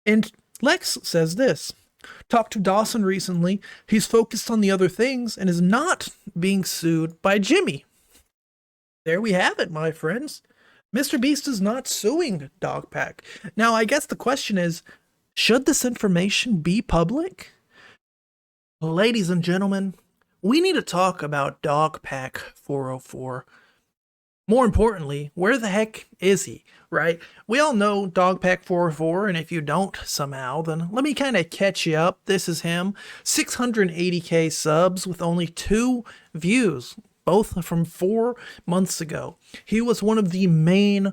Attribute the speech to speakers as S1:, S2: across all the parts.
S1: And Lex says this. Talked to Dawson recently. He's focused on the other things and is not being sued by Jimmy. There we have it, my friends. MrBeast is not suing DogPack. Now, I guess the question is, should this information be public? Ladies and gentlemen, we need to talk about DogPack 404. More importantly, where the heck is he, right? We all know DogPack 404, and if you don't somehow, then let me kind of catch you up. This is him. 680k subs with only 2 views, both from 4 months ago. He was one of the main,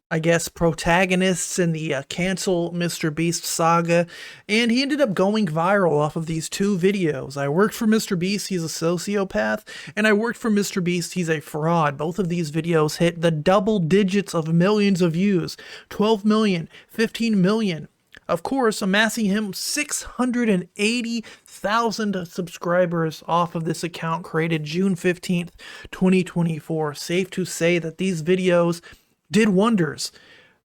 S1: I guess, protagonists in the cancel MrBeast saga, and he ended up going viral off of these 2 videos. I worked for MrBeast, he's a sociopath, and I worked for MrBeast, he's a fraud. Both of these videos hit the double digits of millions of views, 12 million, 15 million. Of course, amassing him 680,000 subscribers off of this account created June 15th, 2024. Safe to say that these videos did wonders.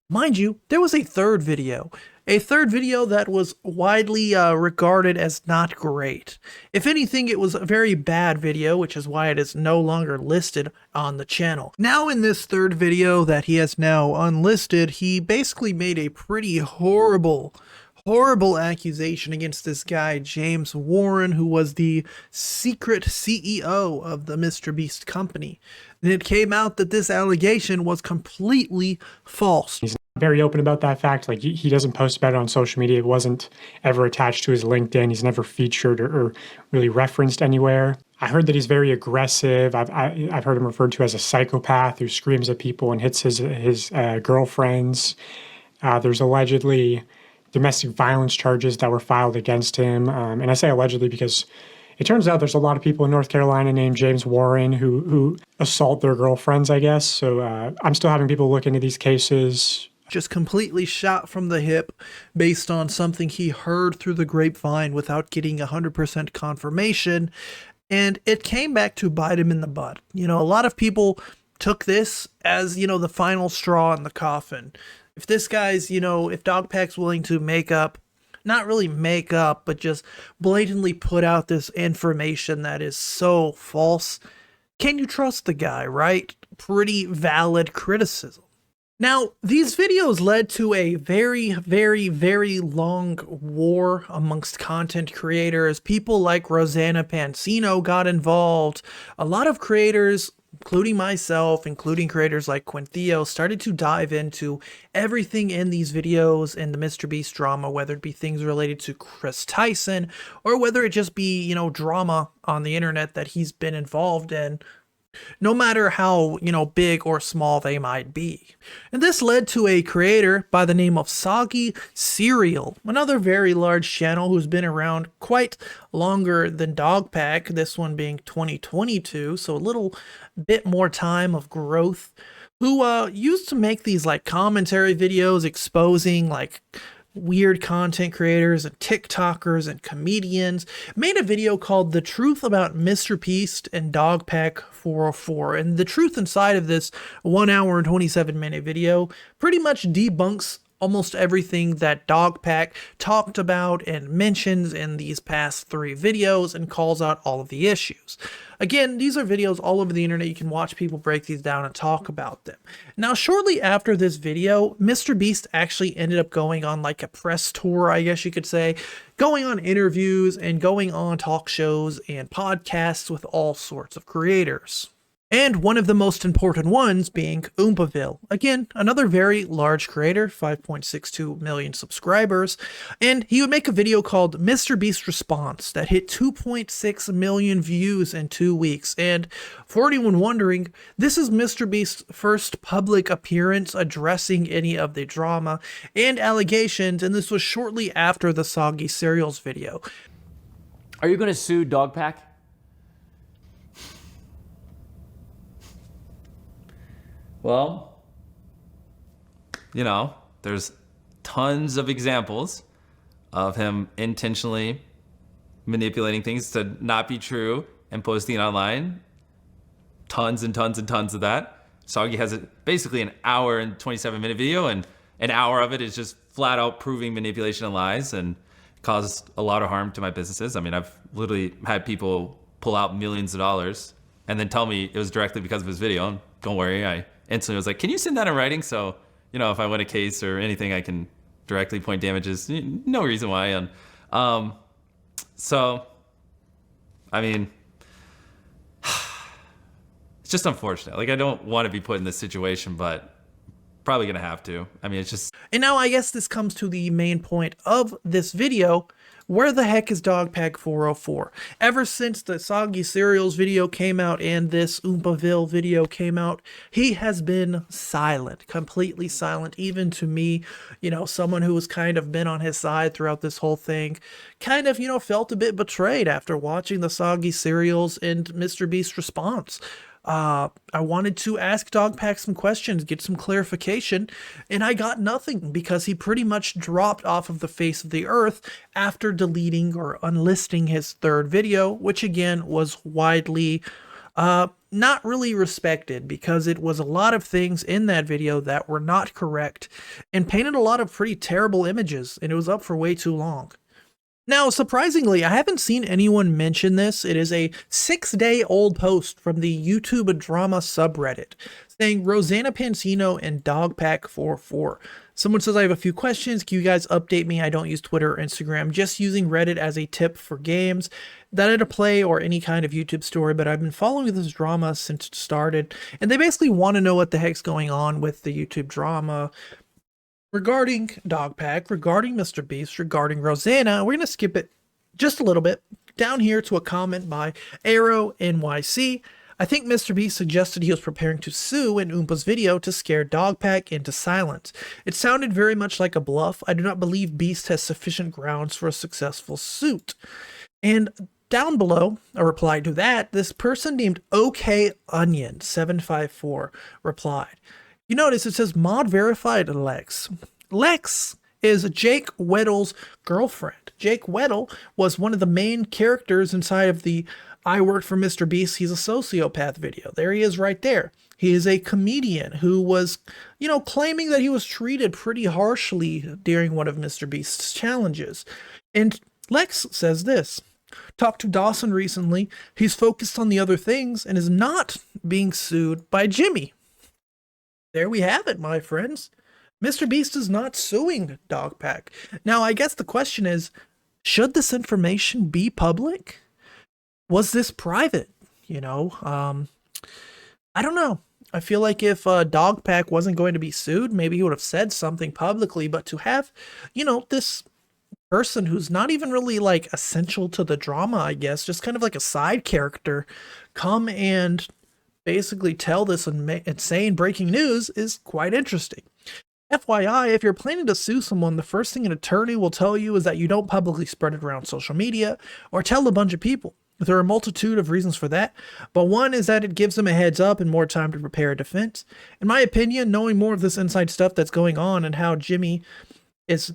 S1: Mind you, there was a third video that was widely regarded as not great. If anything, it was a very bad video, which is why it is no longer listed on the channel. Now in this third video that he has now unlisted, he basically made a pretty horrible accusation against this guy, James Warren, who was the secret CEO of the MrBeast company. And it came out that this allegation was completely false.
S2: He's very open about that fact. Like, he doesn't post about it on social media. It wasn't ever attached to his LinkedIn. He's never featured or really referenced anywhere. I heard that he's very aggressive. I've heard him referred to as a psychopath who screams at people and hits his girlfriends. There's allegedly domestic violence charges that were filed against him. And I say allegedly because it turns out there's a lot of people in North Carolina named James Warren who assault their girlfriends, I guess. So I'm still having people look into these cases.
S1: Just completely shot from the hip based on something he heard through the grapevine without getting 100% confirmation. And it came back to bite him in the butt. You know, a lot of people took this as, you know, the final straw in the coffin. If this guy's, you know, if DogPack's willing to not really make up, but just blatantly put out this information that is so false, can you trust the guy, right? Pretty valid criticism. Now, these videos led to a very, very, very long war amongst content creators. People like Rosanna got involved. A lot of creators, including myself, including creators like Quintheo, started to dive into everything in these videos in the MrBeast drama, whether it be things related to Kris Tyson, or whether it just be, you know, drama on the internet that he's been involved in, no matter how, you know, big or small they might be. And this led to a creator by the name of Soggy Cereal, another very large channel who's been around quite longer than DogPack, this one being 2022, so a little bit more time of growth, who used to make these like commentary videos exposing like weird content creators and TikTokers and comedians. Made a video called The Truth About MrBeast and DogPack 404. And the truth inside of this 1 hour and 27-minute video pretty much debunks almost everything that DogPack talked about and mentions in these past 3 videos and calls out all of the issues. Again, these are videos all over the internet. You can watch people break these down and talk about them. Now, shortly after this video, MrBeast actually ended up going on like a press tour, I guess you could say, going on interviews and going on talk shows and podcasts with all sorts of creators. And one of the most important ones being Oompaville. Again, another very large creator, 5.62 million subscribers. And he would make a video called MrBeast Response that hit 2.6 million views in 2 weeks. And for anyone wondering, this is MrBeast's first public appearance addressing any of the drama and allegations. And this was shortly after the Soggy Cereals video.
S3: Are you going to sue DogPack?
S4: Well, you know, there's tons of examples of him intentionally manipulating things to not be true and posting it online. Tons and tons and tons of that. Soggy has basically an hour and 27-minute video, and an hour of it is just flat out proving manipulation and lies and caused a lot of harm to my businesses. I mean, I've literally had people pull out millions of dollars and then tell me it was directly because of his video. And don't worry, I instantly was like, can you send that in writing? So, you know, if I win a case or anything, I can directly point damages. No reason why. And so, I mean, it's just unfortunate. Like, I don't want to be put in this situation, but probably gonna have to. I mean, it's just.
S1: And now I guess this comes to the main point of this video. Where the heck is DogPack 404? Ever since the Soggy Cereals video came out and this Oompaville video came out, he has been silent, completely silent, even to me, you know, someone who has kind of been on his side throughout this whole thing, kind of, you know, felt a bit betrayed after watching the Soggy Cereals and MrBeast's response. I wanted to ask DogPack some questions, get some clarification, and I got nothing because he pretty much dropped off of the face of the earth after deleting or unlisting his third video, which again was widely not really respected because it was a lot of things in that video that were not correct and painted a lot of pretty terrible images, and it was up for way too long. Now, surprisingly, I haven't seen anyone mention this. It is a 6-day-old post from the YouTube drama subreddit saying Rosanna Pansino and DogPack44. Someone says, I have a few questions. Can you guys update me? I don't use Twitter or Instagram, just using Reddit as a tip for games that I to play or any kind of YouTube story, but I've been following this drama since it started, and they basically want to know what the heck's going on with the YouTube drama. Regarding DogPack, regarding MrBeast, regarding Rosanna, we're going to skip it just a little bit down here to a comment by Arrow NYC. I think MrBeast suggested he was preparing to sue in Oompa's video to scare DogPack into silence. It sounded very much like a bluff. I do not believe Beast has sufficient grounds for a successful suit. And down below, a reply to that, this person named OKOnion754 replied. You notice it says mod verified Lex. Lex is Jake Weddle's girlfriend. Jake Weddle was one of the main characters inside of the I Worked for MrBeast, He's a Sociopath video. There he is right there. He is a comedian who was, you know, claiming that he was treated pretty harshly during one of MrBeast's challenges. And Lex says this. Talked to Dawson recently. He's focused on the other things and is not being sued by Jimmy. There we have it, my friends. MrBeast is not suing DogPack. Now, I guess the question is, should this information be public? Was this private? You know, I don't know. I feel like if DogPack wasn't going to be sued, maybe he would have said something publicly, but to have, you know, this person who's not even really like essential to the drama, I guess, just kind of like a side character, come and basically tell this insane breaking news is quite interesting. FYI, if you're planning to sue someone, the first thing an attorney will tell you is that you don't publicly spread it around social media or tell a bunch of people. There are a multitude of reasons for that, but one is that it gives them a heads up and more time to prepare a defense. In my opinion, knowing more of this inside stuff that's going on and how Jimmy is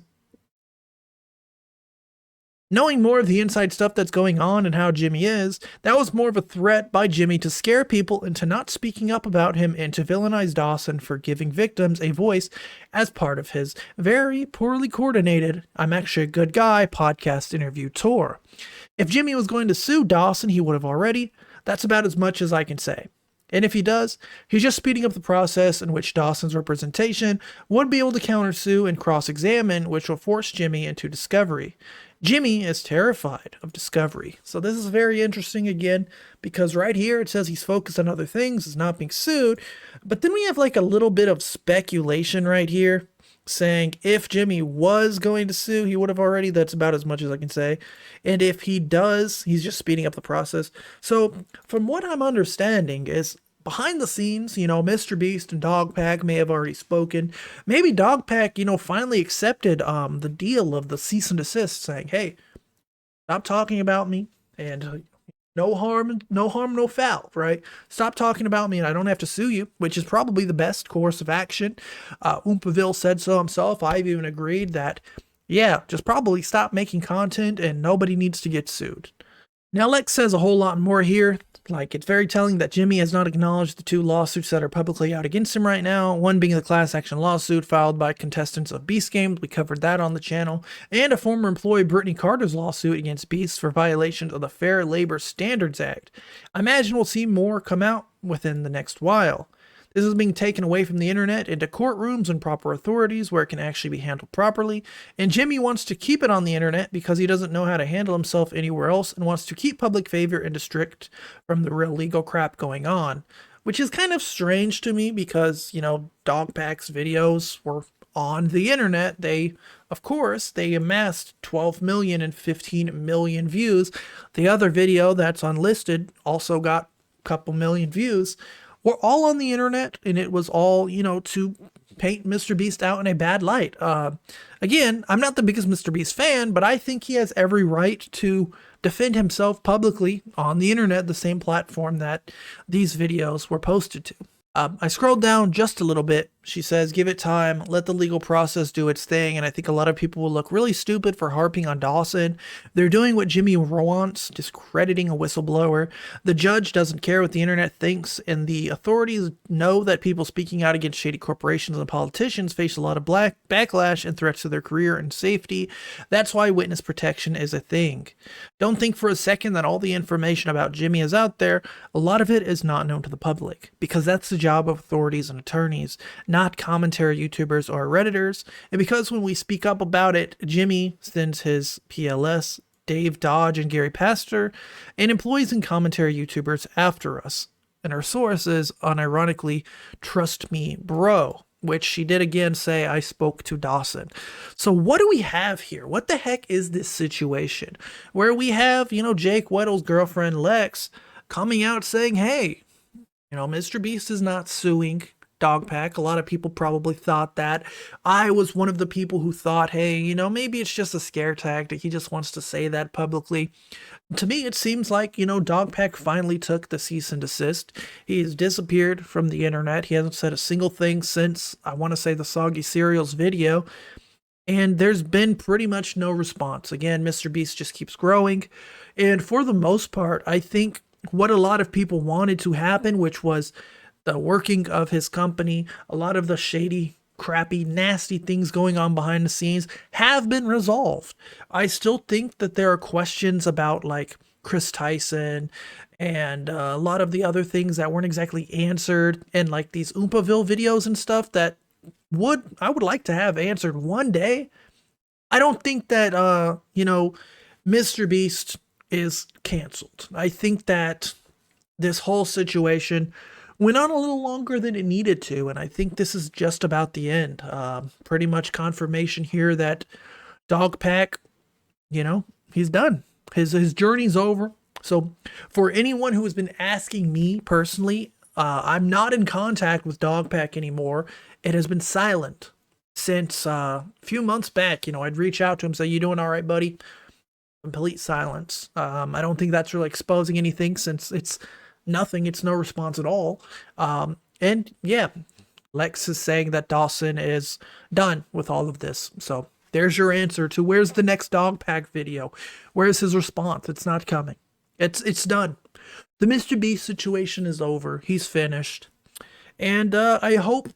S1: Knowing more of the inside stuff that's going on and how Jimmy is, that was more of a threat by Jimmy to scare people into not speaking up about him and to villainize Dawson for giving victims a voice as part of his very poorly coordinated "I'm actually a good guy" podcast interview tour. If Jimmy was going to sue Dawson, he would have already. That's about as much as I can say. And if he does, he's just speeding up the process in which Dawson's representation would be able to countersue and cross-examine, which will force Jimmy into discovery. Jimmy is terrified of discovery. So this is very interesting again, because right here it says he's focused on other things, is not being sued. But then we have like a little bit of speculation right here saying if Jimmy was going to sue, he would have already. That's about as much as I can say. And if he does, he's just speeding up the process. So from what I'm understanding is behind the scenes, MrBeast and DogPack may have already spoken. Maybe DogPack, finally accepted the deal of the cease and desist, saying, hey, stop talking about me, and no harm, no foul, right? Stop talking about me and I don't have to sue you, which is probably the best course of action. Oompaville said so himself. I've even agreed that, yeah, just probably stop making content and nobody needs to get sued. Now, Lex says a whole lot more here. Like, it's very telling that Jimmy has not acknowledged the 2 lawsuits that are publicly out against him right now. One being the class action lawsuit filed by contestants of Beast Games. We covered that on the channel. And a former employee, Brittany Carter's lawsuit against Beast for violations of the Fair Labor Standards Act. I imagine we'll see more come out within the next while. This is being taken away from the internet into courtrooms and proper authorities where it can actually be handled properly. And Jimmy wants to keep it on the internet because he doesn't know how to handle himself anywhere else and wants to keep public favor and distract from the real legal crap going on. Which is kind of strange to me because, DogPack's videos were on the internet. Of course, they amassed 12 million and 15 million views. The other video that's unlisted also got a couple million views. We're all on the internet, and it was all, to paint MrBeast out in a bad light. Again, I'm not the biggest MrBeast fan, but I think he has every right to defend himself publicly on the internet, the same platform that these videos were posted to. I scrolled down just a little bit. She says, give it time, let the legal process do its thing, and I think a lot of people will look really stupid for harping on Dawson. They're doing what Jimmy wants, discrediting a whistleblower. The judge doesn't care what the internet thinks, and the authorities know that people speaking out against shady corporations and politicians face a lot of backlash and threats to their career and safety. That's why witness protection is a thing. Don't think for a second that all the information about Jimmy is out there. A lot of it is not known to the public, because that's the job of authorities and attorneys, not commentary YouTubers or Redditors. And because when we speak up about it, Jimmy sends his PLS, Dave Dodge, and Gary Pastor, and employees and commentary YouTubers after us. And our source is, unironically, Trust Me Bro, which she did again say, I spoke to Dawson. So what do we have here? What the heck is this situation? Where we have, Jake Weddle's girlfriend, Lex, coming out saying, hey, MrBeast is not suing DogPack. A lot of people probably thought that. I was one of the people who thought, hey, maybe it's just a scare tactic. He just wants to say that publicly. To me, it seems like, DogPack finally took the cease and desist. He's disappeared from the internet. He hasn't said a single thing since, I want to say, the Soggy Cereals video. And there's been pretty much no response. Again, MrBeast just keeps growing. And for the most part, I think what a lot of people wanted to happen, which was the working of his company, a lot of the shady, crappy, nasty things going on behind the scenes have been resolved. I still think that there are questions about like Kris Tyson and a lot of the other things that weren't exactly answered, and like these Oompaville videos and stuff that I would like to have answered one day. I don't think that MrBeast is canceled. I think that this whole situation went on a little longer than it needed to, and I think this is just about the end. Pretty much confirmation here that DogPack, he's done. His journey's over. So for anyone who has been asking me personally, I'm not in contact with DogPack anymore. It has been silent since a few months back. I'd reach out to him, say, you doing all right, buddy? Complete silence. I don't think that's really exposing anything, since it's nothing. It's no response at all. And yeah, Lex is saying that Dawson is done with all of this. So there's your answer to where's the next DogPack video? Where's his response? It's not coming. It's done. The MrBeast situation is over. He's finished. And I hope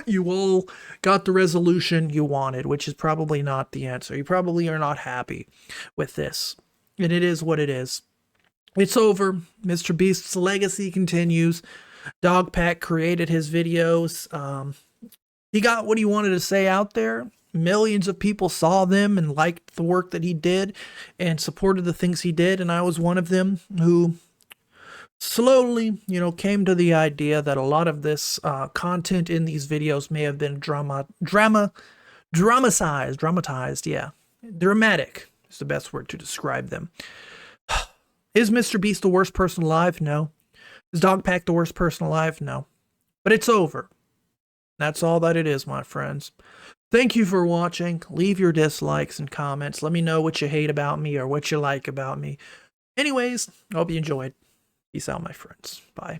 S1: you all got the resolution you wanted, which is probably not the answer. You probably are not happy with this. And it is what it is. It's over. MrBeast's legacy continues. DogPack created his videos. He got what he wanted to say out there. Millions of people saw them and liked the work that he did and supported the things he did. And I was one of them who slowly, came to the idea that a lot of this content in these videos may have been dramatized. Yeah. Dramatic is the best word to describe them. Is MrBeast the worst person alive? No. Is DogPack the worst person alive? No. But it's over. That's all that it is, my friends. Thank you for watching. Leave your dislikes and comments. Let me know what you hate about me or what you like about me. Anyways, I hope you enjoyed. Peace out, my friends. Bye.